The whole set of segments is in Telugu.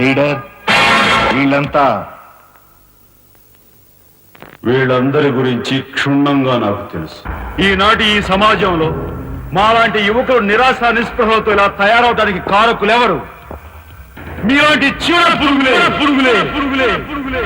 లీడర్, వీళ్ళందరి గురించి క్షుణ్ణంగా నాకు తెలుసు. ఈనాటి ఈ సమాజంలో మాలాంటి యువకులు నిరాశ నిస్పృహలతో ఇలా తయారవడానికి కారకులెవరు? మీలాంటి చీడ పురుగులే పురుగులే పురుగులే పురుగులే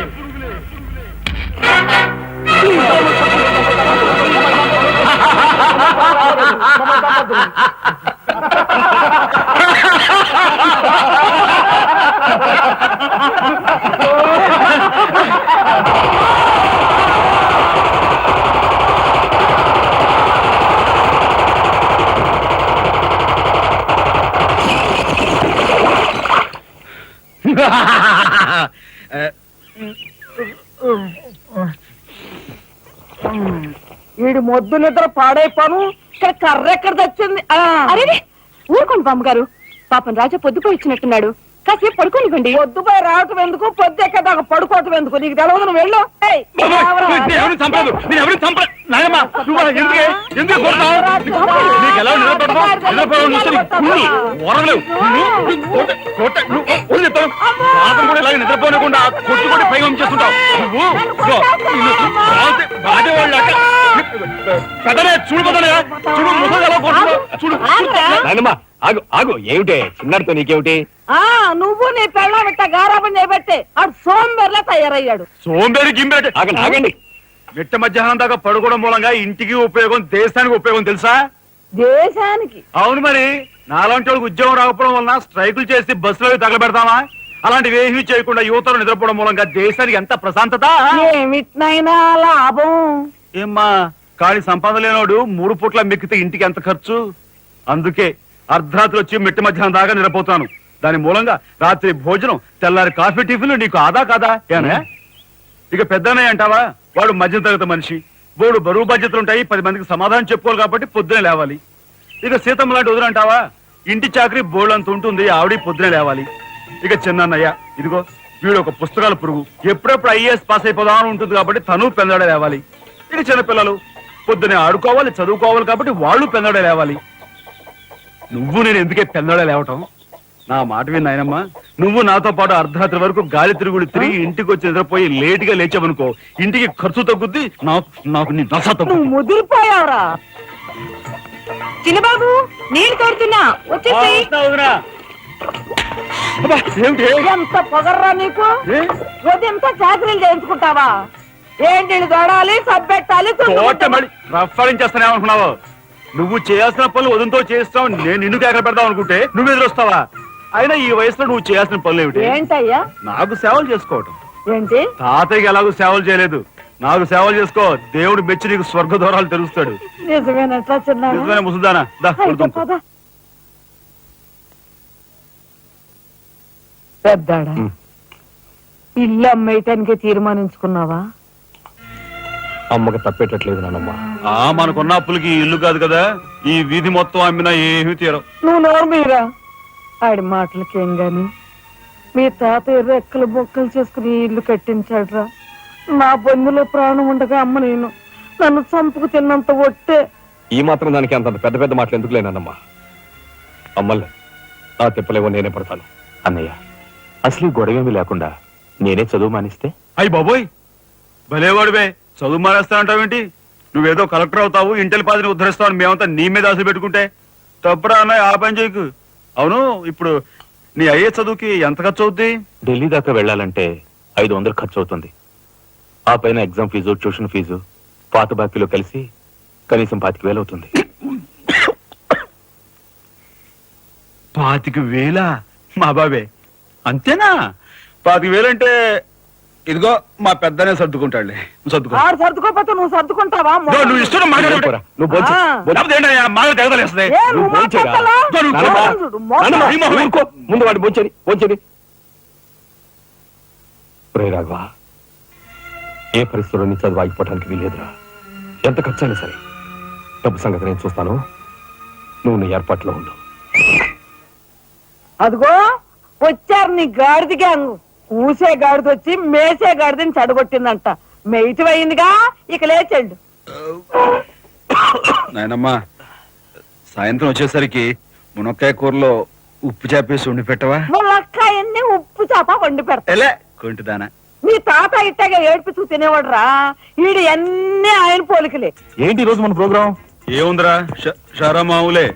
వీడి మొద్దు నిద్ర పాడైపోను. ఇక్కడ కర్ర ఎక్కడ తెచ్చింది? అరే ఊరుకోండి బామ్మగారు, పాపం రాజా పొద్దుపోయి ఇచ్చినట్టున్నాడు, కాసేపు పడుకోనివ్వండి. పొద్దుపై రావటం ఎందుకు, పొద్దు ఎక్కదాకా పడుకోవటం ఎందుకు? నీకు తెలవదు, నువ్వు వెళ్ళు. నిద్రపోనకుండా కొట్టుకొని పైగా చేస్తుంటావు ఆగు. ఏమిటే చిన్నారితో నీకేమిటి? నువ్వు నీ పెళ్ళ పెట్ట గారాబం చేయబట్టే ఆడు సోంబేర్లా తయారయ్యాడు. సోంబేరి గింబేటి ఆగండి. మిట్ట మధ్యాహ్నం దాకా పడుకోవడం మూలంగా ఇంటికి ఉపయోగం, దేశానికి ఉపయోగం తెలుసా? దేశానికి? అవును మరి. నాలాంటి వాళ్ళకి ఉద్యోగం రాకపోవడం వలన స్ట్రైకులు చేసి బస్సులో తగలబెడతామా? అలాంటివి ఏమీ చేయకుండా యువతలు నిద్రపోవడం మూలంగా దేశానికి ఎంత ప్రశాంతత. ఏమిటినైనా లాభం ఏమ్మా, కానీ సంపాదన లేనోడు 3 పూట్ల మెక్కితే ఇంటికి ఎంత ఖర్చు? అందుకే అర్ధరాత్రి వచ్చి మిట్ట మధ్యాహ్నం దాకా నిద్రపోతాను. దాని మూలంగా రాత్రి భోజనం, తెల్లారి కాఫీ, టిఫిన్లు నీకు ఆదా కాదా? ఏనా ఇక పెద్దనే అంటావా? వాడు మధ్య తరగతి మనిషి, బోడు బరువు బాధ్యతలుంటాయి, 10 మందికి సమాధానం చెప్పుకోవాలి కాబట్టి పొద్దునే లేవాలి. ఇక సీతమ్మ లాంటి వదిలంటావా? ఇంటి చాకరీ బోర్డు అంత ఉంటుంది, ఆవిడ పొద్దునే లేవాలి. ఇక చిన్నయ్య, ఇదిగో వీడు ఒక పుస్తకాల పురుగు, ఎప్పుడెప్పుడు ఐఏఎస్ పాస్ అయిపోదామని ఉంటుంది కాబట్టి తను పెందడే లేవాలి. ఇక చిన్నపిల్లలు పొద్దునే ఆడుకోవాలి, చదువుకోవాలి కాబట్టి వాళ్ళు పెందడే లేవాలి. నువ్వు నేను ఎందుకే పెందడే లేవటం? నా మాట విని నాయనమ్మా, నువ్వు నాతో పాటు అర్ధరాత్రి వరకు గాలి తిరుగుడు తిరిగి ఇంటికి వచ్చి నిద్రపోయి లేటుగా లేచావనుకో, ఇంటికి ఖర్చు తగ్గుద్ది, నాకు నీ దశ తగ్గుద్ది. ముదిరిపోయావురా. చిన్నబాబు, నీళ్ళు తోడుతున్నా, వచ్చేసి. ఎంత పొగర్రా నీకు? ఉదయంతో చాకరీలు చేయించుకుంటావా? ఏంటి దొడాలి, సబ్బెట్టాలి, రఫాడించేస్తానేమనుకున్నావు? నువ్వు చేయాల్సిన పనులు వదంతో చేస్తావు, నేను నిన్ను కేకర పెడతావు అనుకుంటే నువ్వు ఎదురొస్తావా? అయినా ఈ వయసులో నువ్వు చేయాల్సిన పనులు ఏమిటి? ఏంటయ్యా? నాకు సేవలు చేసుకోవటం. ఏంటి? తాతయ్యకి ఎలాగో సేవలు చేయలేదు, నాకు సేవలు చేసుకో. దేవుడు మెచ్చి నీకు స్వర్గ దూరాలు తెలుస్తాడు. నిజమేనట్లా చిన్న? నిజమే ముసుదానా. పెద్దాడా, ఇల్లు అమ్మేయటానికి తీర్మానించుకున్నావా? అమ్మకి తప్పేటట్లేదు నానమ్మ. మనకున్న అప్పులకి ఇల్లు కాదు కదా, ఈ వీధి మొత్తం అమ్మినా ఏమీ తీరవు. నువ్వు నోరు మీరా? ఆడి మాటలకేం గాని మీ తాతయ్య రెక్కలు బొక్కలు చేసుకుని ఇల్లు కట్టించాడురా. నా బొందులో ప్రాణం ఉండగా అమ్మ నేను నన్ను చంపుకు తిన్నంత ఒట్టే. ఈ మాత్రం దానికి అంత పెద్ద పెద్ద మాటలు ఎందుకు లేనమ్మా? అమ్మలే నా తిప్పలేవో నేనే పడతాను. అన్నయ్య, అసలు గొడవేమీ లేకుండా నేనే చదువు మానిస్తే? అయ్యి బాబోయ్, భలేవాడివే. చదువు మానేస్తానంటావేంటి? నువ్వేదో కలెక్టర్ అవుతావు, ఇంటెలి పాదిని ఉద్ధరిస్తావు, మేమంతా నీ మీద ఆశ పెట్టుకుంటే తప్పురా అన్నయ్య. ఆ పని చేయకు. అవును, ఇప్పుడు నీ అయ్యే చదువుకి ఎంత ఖర్చు అవుద్ది? ఢిల్లీ దాకా వెళ్ళాలంటే 500 ఖర్చు అవుతుంది. ఆ పైన ఎగ్జామ్ ఫీజు, ట్యూషన్ ఫీజు, పాత బాకీలో కలిసి కనీసం 25,000 అవుతుంది. 25,000? మా బాబే అంతేనా? 25,000 అంటే ఇదిగో మా పెద్దనే సర్దుకుంటాడులే. సర్దుకోపోతే నువ్వు సర్దుకుంటావా? నువ్వు ఇష్టం ముందు వాడు బోంచని. రాఘవ, ఏ పరిస్థితుల్లో నీ చదువు ఆగిపోవడానికి వీలేదురా. ఎంత ఖర్చైనా సరే డబ్బు సంగతి నేను చూస్తాను. నువ్వు నీ ఏర్పాట్లో ఉండు. అదిగో వచ్చారు నీ గాడిద గ్యాంగ్. ఊసే గాడిద వచ్చి మేసే గాడిదని చెడగొట్టిందంట. మెయిటి అయిందిగా, ఇక లేచండు. నాయనమ్మా, సాయంత్రం వచ్చేసరికి మునక్కాయ కూరలో ఉప్పు చేపేసి ఉండి పెట్టవా? మునక్కాయ ఉదయాన్నే ఉప్పు చేప వండి పెడతా ఎలా కొంటిదానా మీ తాత ఇట్టగా ఏడిపిస్తూ తినేవాడురా ఈడు ఎన్ని ఆయన పోలికలే. ఏంటి ఈ రోజు మన ప్రోగ్రామ్? ఏముందిరా షారా మామూలే.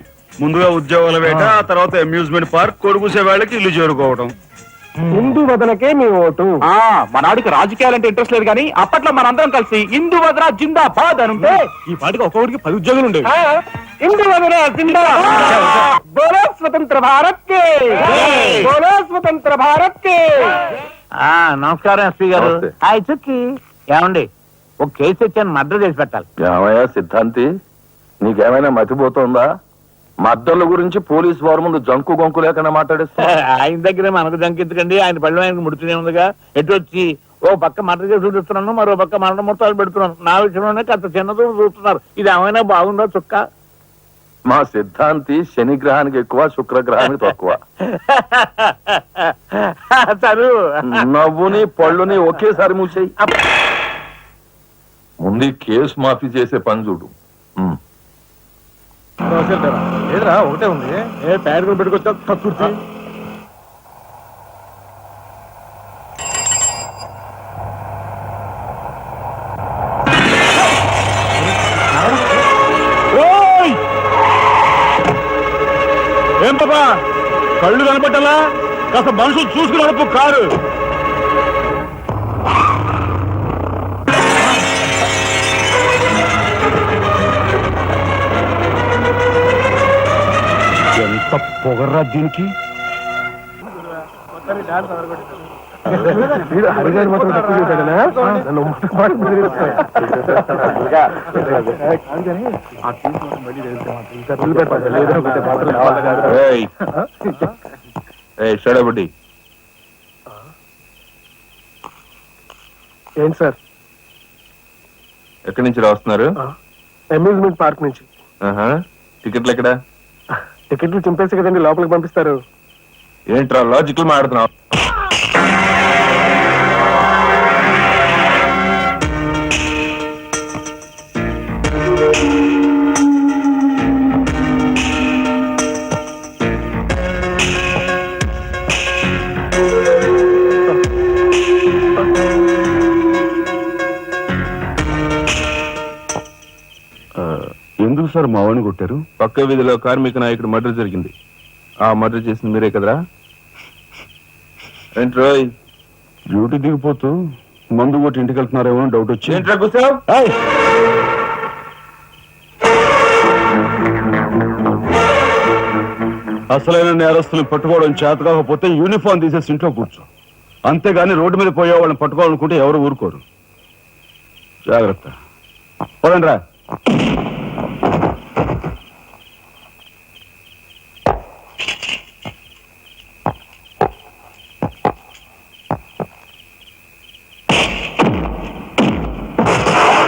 ముందుగా ఉద్యోగాల వేట, ఆ తర్వాత అమ్యూజ్మెంట్ పార్క్, కొడుకుసే వాళ్ళకి ఇల్లు చేరుకోవడం. హిందూ వదనకే మీ ఓటు. మనాడికి రాజకీయాలంటే ఇంట్రెస్ట్ లేదు కానీ అప్పట్లో మనందరం కలిసి హిందూ వదన జిందాబాద్ అని ఉంటే ఈ పాటికి ఒక్కొక్కడికి 10 ఉద్యోగులు ఉండేవి. హిందూ వదన జిందాబాద్. బోలో స్వతంత్ర భారత్ కే, బోలో స్వతంత్ర భారత్ కే. నమస్కారం ఎస్పీ గారు. హాయ్ చుక్కి. ఏమండి ఒక కేసు తెచ్చాను, మర్డర్ చేసి పెట్టాలి. ఏమయ్యా సిద్ధాంతి, నీకేమైనా మతిపోతుందా? మద్దళ్ళ గురించి పోలీసు వారి ముందు జంకు గొంకు లేకుండా మాట్లాడేస్తా. ఆయన దగ్గర మనకు జంకెత్తుకండి, ఆయన పళ్ళు ఆయనకు ముడుతూనే ఉందిగా. ఎటు వచ్చి ఓ పక్క మర్డర్ చేసి చూపిస్తున్నాను, మరో పక్క మరణ ముహూర్తాలు పెడుతున్నాను. నా విషయంలోనే కాస్త చిన్నదో చూస్తున్నారు. ఇది ఏమైనా బాగుందో చుక్క? మా సిద్ధాంతి శనిగ్రహానికి ఎక్కువ, శుక్రగ్రహానికి తక్కువ. చదువు నవ్వుని పళ్ళుని ఒకేసారి మూసేయి. ముందు ఈ కేసు మాఫీ చేసే పని చూడు. ఏదిరా ఒకటే ఉంది. పేరు పెట్టుకొచ్చా కక్కుర్తి. ఏం పాపా కళ్ళు కనపట్టాలా? కాస్త మనుషులు చూసుకుని నడుపు కారు. ఎంత పొగర్రా దీనికి. హరిగారి మొత్తం తక్కువ చేశాడనా? నన్ను షడబుడ్డి ఏంటి సార్? ఎక్కడి నుంచి రాస్తున్నారు? అమ్యూజ్మెంట్ పార్క్ నుంచి. టికెట్లు ఎక్కడ? టికెట్లు చింపేసి కదండి లోపలికి పంపిస్తారు. ఏంట్రా లాజికల్ మాట్లాడుతున్నావు? ఎందుకు సార్ మా వాడిని కొట్టారు? పక్క వీధిలో కార్మిక నాయకుడు మర్డర్ జరిగింది. ఆ మర్డర్ చేసింది మీరే కదరా? ఏంట్రోయ్ డ్యూటీ దిగిపోతూ మందు కొట్టి ఇంటికి వెళ్తున్నారేమో డౌట్ వచ్చి. ఏంట్రా కూర్చో. అసలైన నేరస్తులను పట్టుకోవడం చేత కాకపోతే యూనిఫామ్ తీసేసి ఇంట్లో కూర్చో. అంతేగాని రోడ్డు మీద పోయే వాళ్ళని పట్టుకోవాలనుకుంటే ఎవరు ఊరుకోరు. జాగ్రత్త. పోరండి రా.